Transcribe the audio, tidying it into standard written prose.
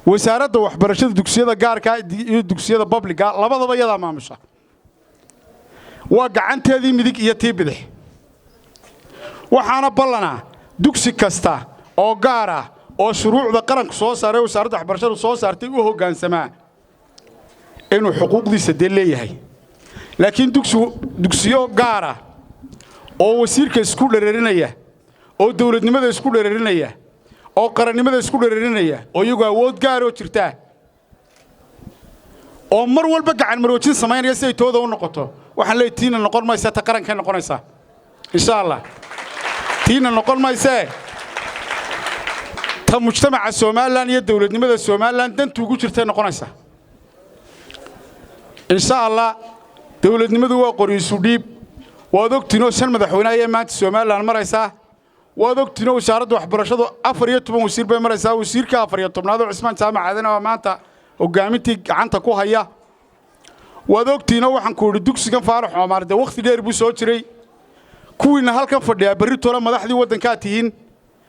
wasaaradda waxbarashada dugsiyada gaarka iyo dugsiyada publica labadaba iyada maamusha waa gacanteedii midig iyo tii bidix waxaana ballanaa dugsi kasta oo gaar ah oo shuruucda qaranka soo saaray wasaaradda waxbarashadu soo saartay u hoggaansamaa inuu xuquuqdiisa leeyahay laakiin dugsiyo gaar ah oo wasiirka isku dhereerinaya oo dawladnimada isku dhereerinaya oo qarannimada isku dhereerinaya oo iyagu awood gaar oo jirta oo mar walba gacan maroojin sameynaya si ay tooda u noqoto waxaan leeyahay tiina noqon maysa ta qaranka noqonaysa insha Allah tiina noqon maysa ta mujtamaca Soomaaliland iyo dawladnimada Soomaaliland dantu ugu jirtay noqonaysa insha Allah dawladnimadu waa qoriisu dhiib waad ogtino shan madaxweynaha maanta Soomaaliland maraysa waad ogtino wasaaradda waxbarashadu 14 wasiir bay maraysaa wasiirka 14aad Cismaan Jaamacaadna waa maanta hogaamintii gacanta ku haya waad ogtino waxaan ku yiri dugsigan Faarax Omar waqti dheer buu soo jiray kuwiina halkan fadhiya bari toona madaxdii wadanka tihiin